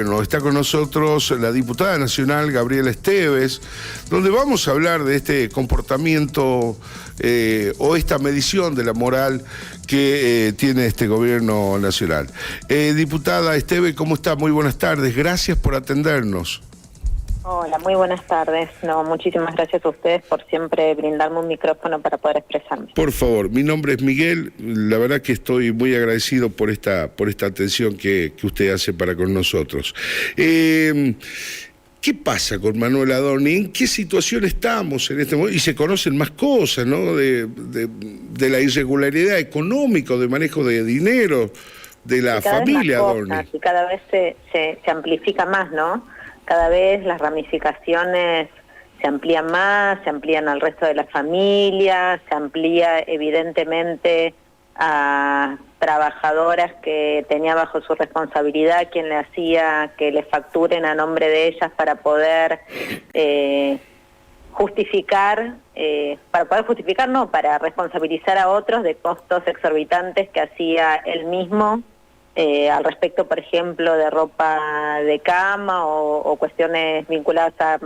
Bueno, está con nosotros la diputada nacional Gabriela Esteves, donde vamos a hablar de este comportamiento o esta medición de la moral que tiene este gobierno nacional. Diputada Esteves, ¿cómo está? Muy buenas tardes, gracias por atendernos. Hola, muy buenas tardes. Muchísimas gracias a ustedes por siempre brindarme un micrófono para poder expresarme. Por favor, mi nombre es Miguel, la verdad que estoy muy agradecido por esta atención que usted hace para con nosotros. ¿Qué pasa con Manuel Adorni? ¿En qué situación estamos en este momento? Y se conocen más cosas, ¿no? De la irregularidad económica, de manejo de dinero, de la familia Adorni. Y cada vez se amplifica más, ¿no? Cada vez las ramificaciones se amplían más, se amplían al resto de la familia, se amplía evidentemente a trabajadoras que tenía bajo su responsabilidad quien le hacía que le facturen a nombre de ellas para poder para responsabilizar a otros de costos exorbitantes que hacía él mismo. Al respecto, por ejemplo, de ropa de cama o cuestiones vinculadas a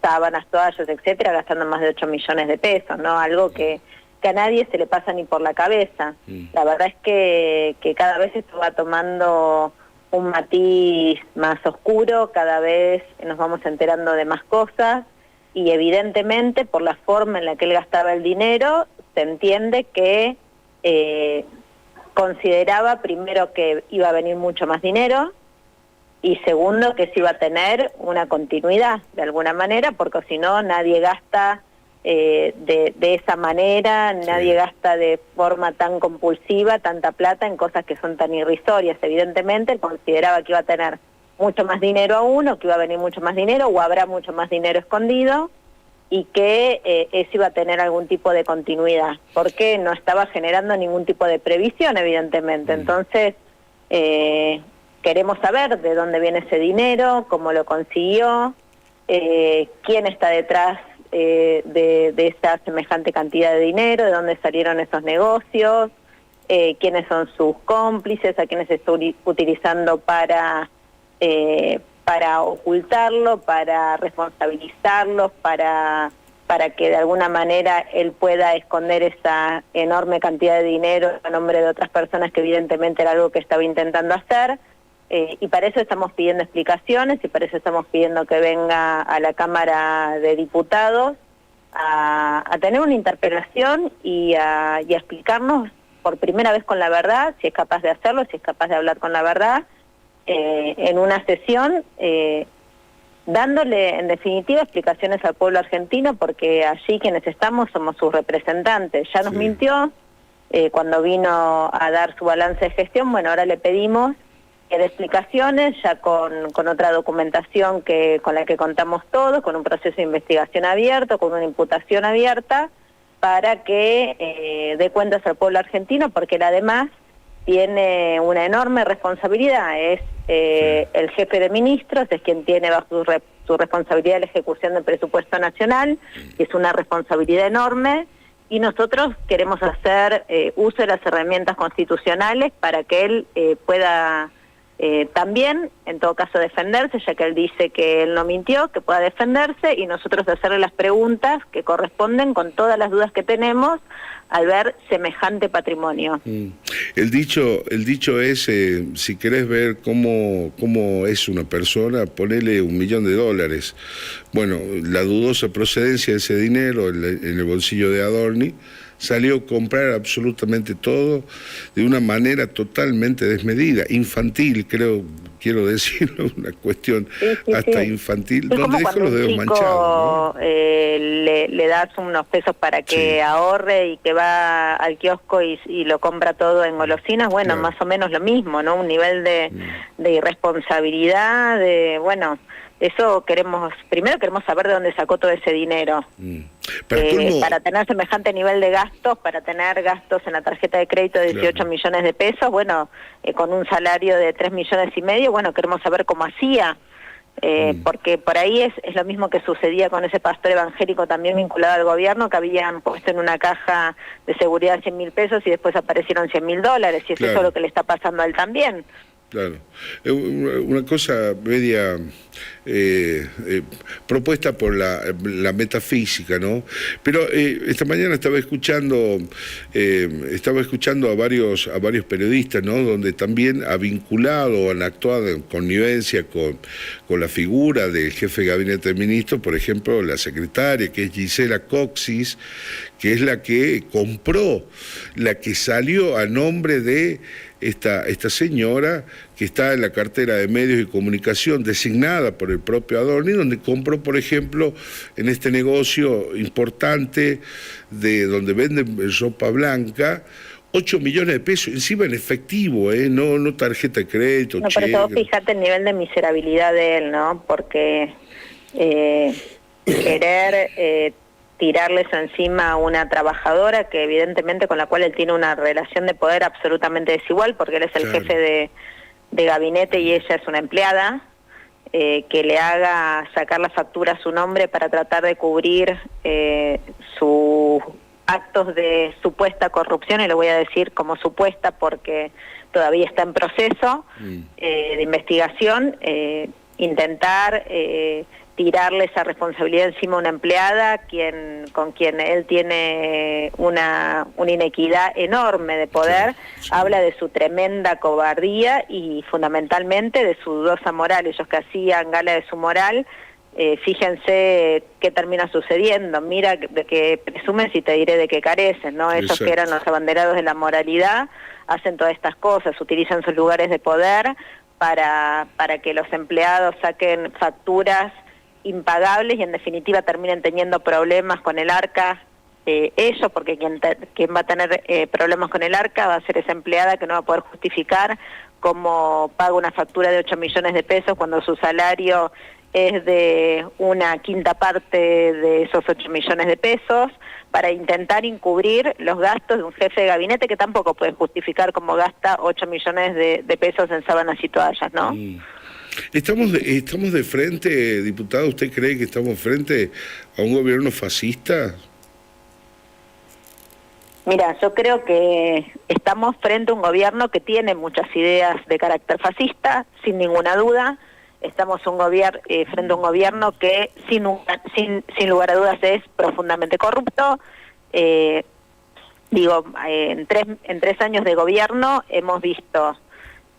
sábanas, toallas, etcétera, gastando más de 8 millones de pesos, ¿no? Algo que a nadie se le pasa ni por la cabeza. La verdad es que cada vez esto va tomando un matiz más oscuro, cada vez nos vamos enterando de más cosas y evidentemente por la forma en la que él gastaba el dinero se entiende que consideraba primero que iba a venir mucho más dinero y segundo que se iba a tener una continuidad de alguna manera, porque si no nadie gasta de esa manera, nadie gasta de forma tan compulsiva tanta plata en cosas que son tan irrisorias. Evidentemente consideraba que iba a tener mucho más dinero aún, o que iba a venir mucho más dinero, o habrá mucho más dinero escondido, y que eso iba a tener algún tipo de continuidad, porque no estaba generando ningún tipo de previsión, evidentemente. Entonces, queremos saber de dónde viene ese dinero, cómo lo consiguió, quién está detrás de esa semejante cantidad de dinero, de dónde salieron esos negocios, quiénes son sus cómplices, a quiénes está utilizando para ocultarlo, para responsabilizarlos, para que de alguna manera él pueda esconder esa enorme cantidad de dinero a nombre de otras personas, que evidentemente era algo que estaba intentando hacer, y para eso estamos pidiendo explicaciones, y para eso estamos pidiendo que venga a la Cámara de Diputados a tener una interpelación y a explicarnos por primera vez con la verdad, si es capaz de hacerlo, si es capaz de hablar con la verdad, en una sesión, dándole en definitiva explicaciones al pueblo argentino, porque allí quienes estamos somos sus representantes. Ya nos mintió cuando vino a dar su balance de gestión. Bueno, ahora le pedimos que dé explicaciones, ya con otra documentación con la que contamos todos, con un proceso de investigación abierto, con una imputación abierta, para que dé cuentas al pueblo argentino, porque él además tiene una enorme responsabilidad. Es el jefe de ministros, es quien tiene bajo su responsabilidad la ejecución del presupuesto nacional, que es una responsabilidad enorme, y nosotros queremos hacer uso de las herramientas constitucionales para que él pueda también, en todo caso, defenderse, ya que él dice que él no mintió, que pueda defenderse, y nosotros hacerle las preguntas que corresponden con todas las dudas que tenemos al ver semejante patrimonio. El dicho es, si querés ver cómo es una persona, ponele $1 millón. Bueno, la dudosa procedencia de ese dinero en el bolsillo de Adorni salió a comprar absolutamente todo de una manera totalmente desmedida, infantil, quiero decirlo, una cuestión infantil, donde dejó los dedos manchados, ¿no? Le das unos pesos para que ahorre y que va al kiosco y lo compra todo en golosinas, bueno, más o menos lo mismo, ¿no? Un nivel de irresponsabilidad, eso primero queremos saber de dónde sacó todo ese dinero. Para tener semejante nivel de gastos, para tener gastos en la tarjeta de crédito de 18 millones de pesos, con un salario de 3,5 millones, queremos saber cómo hacía, porque por ahí es lo mismo que sucedía con ese pastor evangélico también vinculado al gobierno, que habían puesto en una caja de seguridad 100.000 pesos y después aparecieron $100.000, y es eso lo que le está pasando a él también. Claro. Una cosa media propuesta por la metafísica, ¿no? Pero esta mañana estaba escuchando a varios periodistas, ¿no? Donde también ha vinculado, han actuado en connivencia con la figura del jefe de gabinete de ministros, por ejemplo, la secretaria, que es Gisela Coxis, que es la que compró, la que salió a nombre de esta señora que está en la cartera de Medios y Comunicación designada por el propio Adorni, donde compró, por ejemplo, en este negocio importante de donde venden ropa blanca, 8 millones de pesos, encima en efectivo, no tarjeta de crédito. No, pero todo, fíjate el nivel de miserabilidad de él, ¿no? Porque querer tirarles encima a una trabajadora que evidentemente con la cual él tiene una relación de poder absolutamente desigual, porque él es el jefe de gabinete y ella es una empleada, que le haga sacar la factura a su nombre para tratar de cubrir sus actos de supuesta corrupción, y lo voy a decir como supuesta porque todavía está en proceso de investigación, intentar tirarle esa responsabilidad encima a una empleada con quien él tiene una inequidad enorme de poder. Habla de su tremenda cobardía y fundamentalmente de su dudosa moral. Ellos que hacían gala de su moral, fíjense qué termina sucediendo. Mira de qué presumes y te diré de qué carecen, ¿no? Ellos que eran los abanderados de la moralidad hacen todas estas cosas, utilizan sus lugares de poder para que los empleados saquen facturas impagables y en definitiva terminen teniendo problemas con el arca ellos, porque quien va a tener problemas con el arca va a ser esa empleada que no va a poder justificar cómo paga una factura de 8 millones de pesos cuando su salario es de una quinta parte de esos 8 millones de pesos, para intentar encubrir los gastos de un jefe de gabinete que tampoco puede justificar cómo gasta 8 millones de pesos en sábanas y toallas, ¿no? ¿Estamos de frente, diputado? ¿Usted cree que estamos frente a un gobierno fascista? Mira, yo creo que estamos frente a un gobierno que tiene muchas ideas de carácter fascista, sin ninguna duda. Estamos frente a un gobierno que sin lugar a dudas es profundamente corrupto. En 3 años de gobierno hemos visto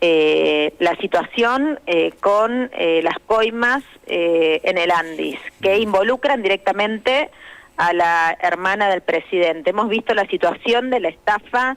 la situación con las coimas en el Andis, que involucran directamente a la hermana del presidente. Hemos visto la situación de la estafa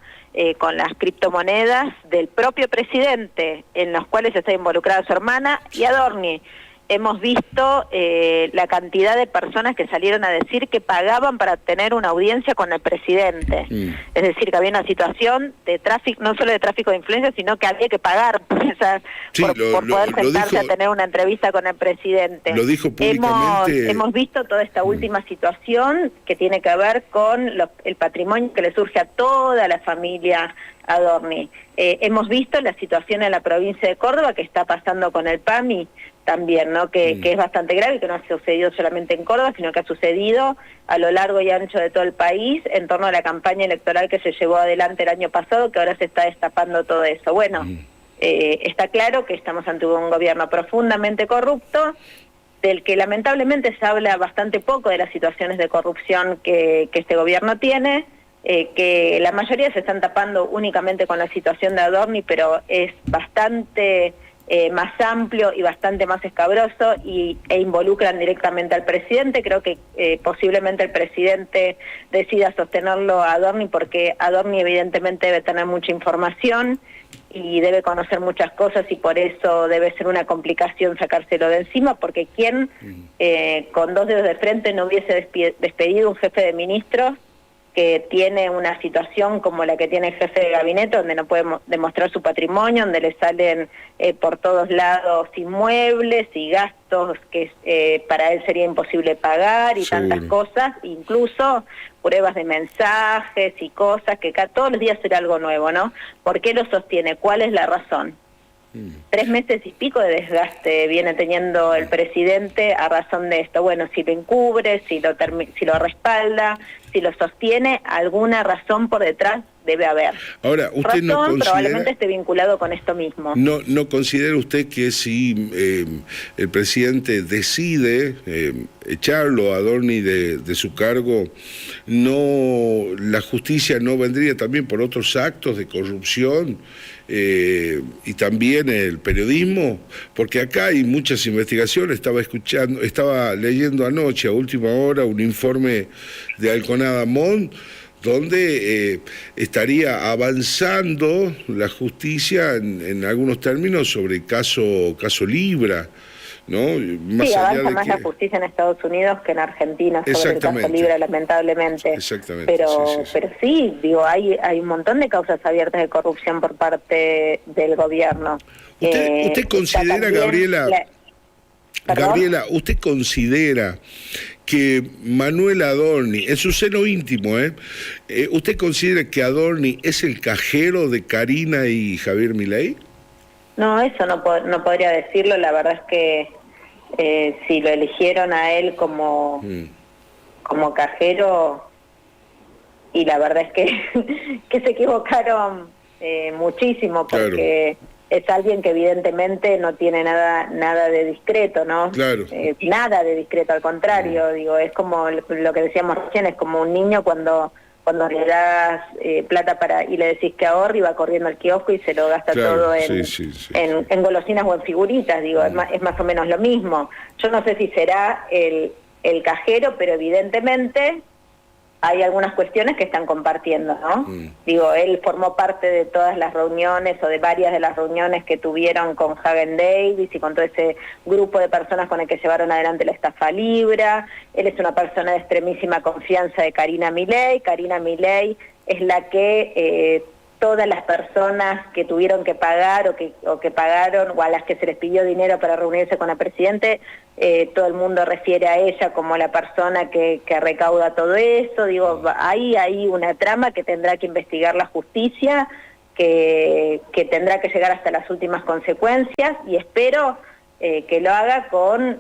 con las criptomonedas del propio presidente, en los cuales está involucrada su hermana y Adorni. Hemos visto la cantidad de personas que salieron a decir que pagaban para tener una audiencia con el presidente. Es decir, que había una situación de tráfico, no solo de tráfico de influencia, sino que había que pagar por poder sentarse a tener una entrevista con el presidente. Lo dijo públicamente. Hemos visto toda esta última situación que tiene que ver con el patrimonio que le surge a toda la familia Adorni. Hemos visto la situación en la provincia de Córdoba que está pasando con el PAMI también, ¿no? Que es bastante grave y que no ha sucedido solamente en Córdoba, sino que ha sucedido a lo largo y ancho de todo el país en torno a la campaña electoral que se llevó adelante el año pasado, que ahora se está destapando todo eso. Bueno, está claro que estamos ante un gobierno profundamente corrupto, del que lamentablemente se habla bastante poco de las situaciones de corrupción que este gobierno tiene, que la mayoría se están tapando únicamente con la situación de Adorni, pero es bastante más amplio y bastante más escabroso e involucran directamente al presidente. Creo que posiblemente el presidente decida sostenerlo a Adorni porque Adorni evidentemente debe tener mucha información y debe conocer muchas cosas y por eso debe ser una complicación sacárselo de encima, porque quien con 2 dedos de frente no hubiese despedido un jefe de ministros que tiene una situación como la que tiene el jefe de gabinete, donde no puede demostrar su patrimonio, donde le salen por todos lados inmuebles y gastos que para él sería imposible pagar y tantas cosas, incluso pruebas de mensajes y cosas que todos los días será algo nuevo, ¿no? ¿Por qué lo sostiene? ¿Cuál es la razón? 3 meses y pico de desgaste viene teniendo el presidente a razón de esto. Bueno, si lo encubre, si lo respalda, si lo sostiene, alguna razón por detrás debe haber. Ahora, usted Razón, no considera, probablemente esté vinculado con esto mismo. ¿No considera usted que si el presidente decide echarlo a Adorni de su cargo, la justicia no vendría también por otros actos de corrupción y también el periodismo? Porque acá hay muchas investigaciones. Estaba leyendo anoche a última hora un informe de Alconada Mont, donde estaría avanzando la justicia en algunos términos sobre el caso Libra, ¿no? Más avanza más la justicia en Estados Unidos que en Argentina sobre el caso Libra, lamentablemente. Exactamente. Pero sí, digo, hay un montón de causas abiertas de corrupción por parte del gobierno. ¿Usted considera, Gabriela, usted considera que Manuel Adorni, en su seno íntimo, ¿usted considera que Adorni es el cajero de Karina y Javier Milei? No, eso no podría decirlo. La verdad es que si lo eligieron a él como cajero, y la verdad es que se equivocaron muchísimo, porque es alguien que evidentemente no tiene nada de discreto, ¿no? Claro. Nada de discreto, al contrario, digo, es como lo que decíamos recién, es como un niño cuando le das plata y le decís que ahorre y va corriendo al kiosco y se lo gasta todo en golosinas o en figuritas, digo, es más o menos lo mismo. Yo no sé si será el cajero, pero evidentemente hay algunas cuestiones que están compartiendo, ¿no? Digo, él formó parte de todas las reuniones o de varias de las reuniones que tuvieron con Hagen Davis y con todo ese grupo de personas con el que llevaron adelante la estafa Libra. Él es una persona de extremísima confianza de Karina Milei. Karina Milei es la que todas las personas que tuvieron que pagar o que pagaron o a las que se les pidió dinero para reunirse con el presidente, todo el mundo refiere a ella como la persona que recauda todo eso. Digo, ahí hay una trama que tendrá que investigar la justicia, que tendrá que llegar hasta las últimas consecuencias, y espero que lo haga con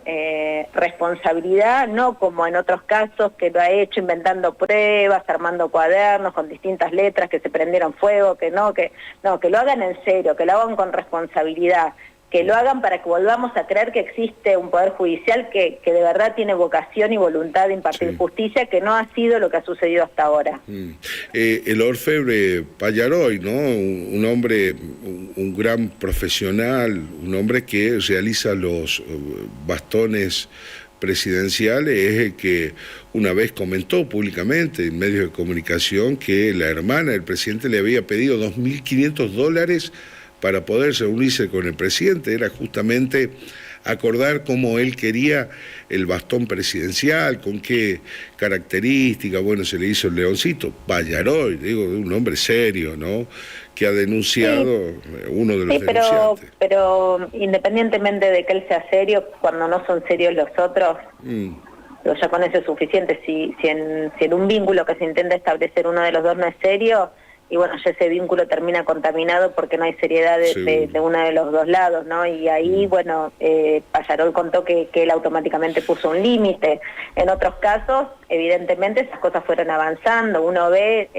responsabilidad, no como en otros casos que lo ha hecho inventando pruebas, armando cuadernos con distintas letras que se prendieron fuego, que lo hagan en serio, que lo hagan con responsabilidad, que lo hagan para que volvamos a creer que existe un poder judicial que de verdad tiene vocación y voluntad de impartir justicia, que no ha sido lo que ha sucedido hasta ahora. El orfebre Pallaroy, ¿no? Un hombre, un gran profesional, un hombre que realiza los bastones presidenciales, es el que una vez comentó públicamente en medios de comunicación que la hermana del presidente le había pedido $2.500 para poder reunirse con el presidente. Era justamente acordar cómo él quería el bastón presidencial, con qué características. Bueno, se le hizo el leoncito. Pallaroy, digo, un hombre serio, ¿no?, que ha denunciado, uno de los denunciantes. Pero independientemente de que él sea serio, cuando no son serios los otros, ya con eso es suficiente. Si en un vínculo que se intenta establecer uno de los dos no es serio, y bueno, ya ese vínculo termina contaminado porque no hay seriedad de uno de los dos lados, ¿no? Y ahí, bueno, Pallaroy contó que él automáticamente puso un límite. En otros casos, evidentemente, esas cosas fueron avanzando. Uno ve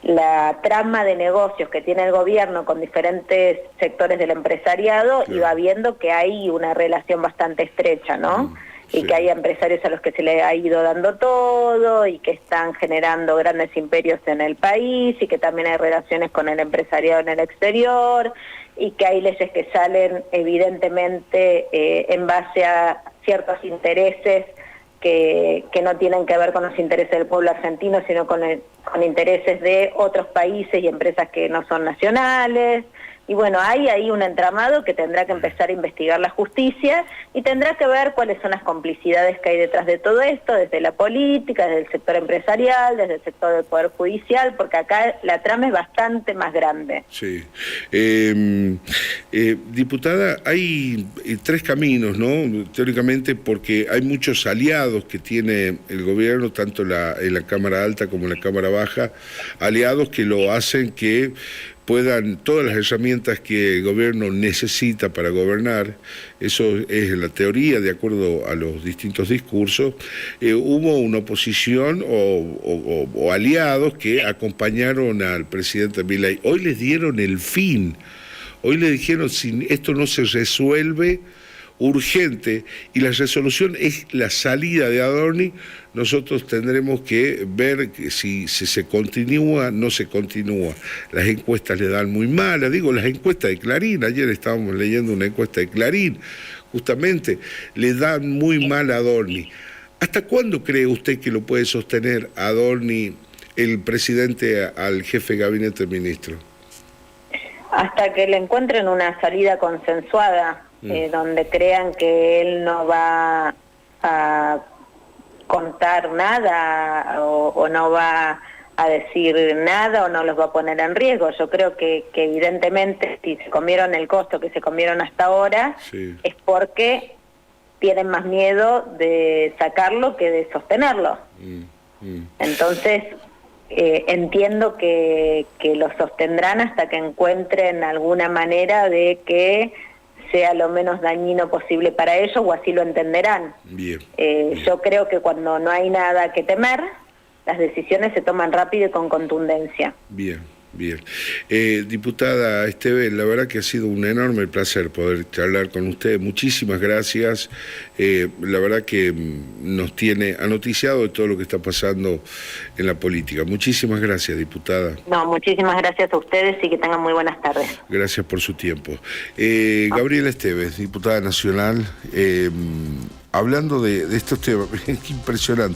la trama de negocios que tiene el gobierno con diferentes sectores del empresariado, y va viendo que hay una relación bastante estrecha, ¿no? Y que hay empresarios a los que se les ha ido dando todo y que están generando grandes imperios en el país, y que también hay relaciones con el empresariado en el exterior, y que hay leyes que salen evidentemente en base a ciertos intereses que no tienen que ver con los intereses del pueblo argentino, sino con intereses de otros países y empresas que no son nacionales. Y bueno, hay ahí un entramado que tendrá que empezar a investigar la justicia, y tendrá que ver cuáles son las complicidades que hay detrás de todo esto, desde la política, desde el sector empresarial, desde el sector del Poder Judicial, porque acá la trama es bastante más grande. Sí. Diputada, hay tres caminos, ¿no?, teóricamente, porque hay muchos aliados que tiene el gobierno, tanto en la Cámara Alta como en la Cámara Baja, aliados que lo hacen que puedan, todas las herramientas que el gobierno necesita para gobernar, eso es la teoría, de acuerdo a los distintos discursos. Hubo una oposición o aliados que acompañaron al presidente Milei. Hoy les dieron el fin, hoy le dijeron, si esto no se resuelve urgente y la resolución es la salida de Adorni, nosotros tendremos que ver si se continúa, no se continúa. Las encuestas le dan muy malas, digo, las encuestas de Clarín, ayer estábamos leyendo una encuesta de Clarín, justamente, le dan muy mal a Adorni. ¿Hasta cuándo cree usted que lo puede sostener Adorni, el presidente, al jefe de gabinete del ministro? Hasta que le encuentren una salida consensuada, donde crean que él no va a contar nada o no va a decir nada o no los va a poner en riesgo. Yo creo que evidentemente si se comieron el costo que se comieron hasta ahora, sí, es porque tienen más miedo de sacarlo que de sostenerlo. Entonces entiendo que lo sostendrán hasta que encuentren alguna manera de que sea lo menos dañino posible para ellos, o así lo entenderán. Bien. Yo creo que cuando no hay nada que temer, las decisiones se toman rápido y con contundencia. Bien, bien. Diputada Esteves, la verdad que ha sido un enorme placer poder charlar con usted. Muchísimas gracias. La verdad que nos tiene anoticiado de todo lo que está pasando en la política. Muchísimas gracias, diputada. No, muchísimas gracias a ustedes y que tengan muy buenas tardes. Gracias por su tiempo. Gabriela Esteves, diputada nacional, hablando de estos temas, qué impresionante.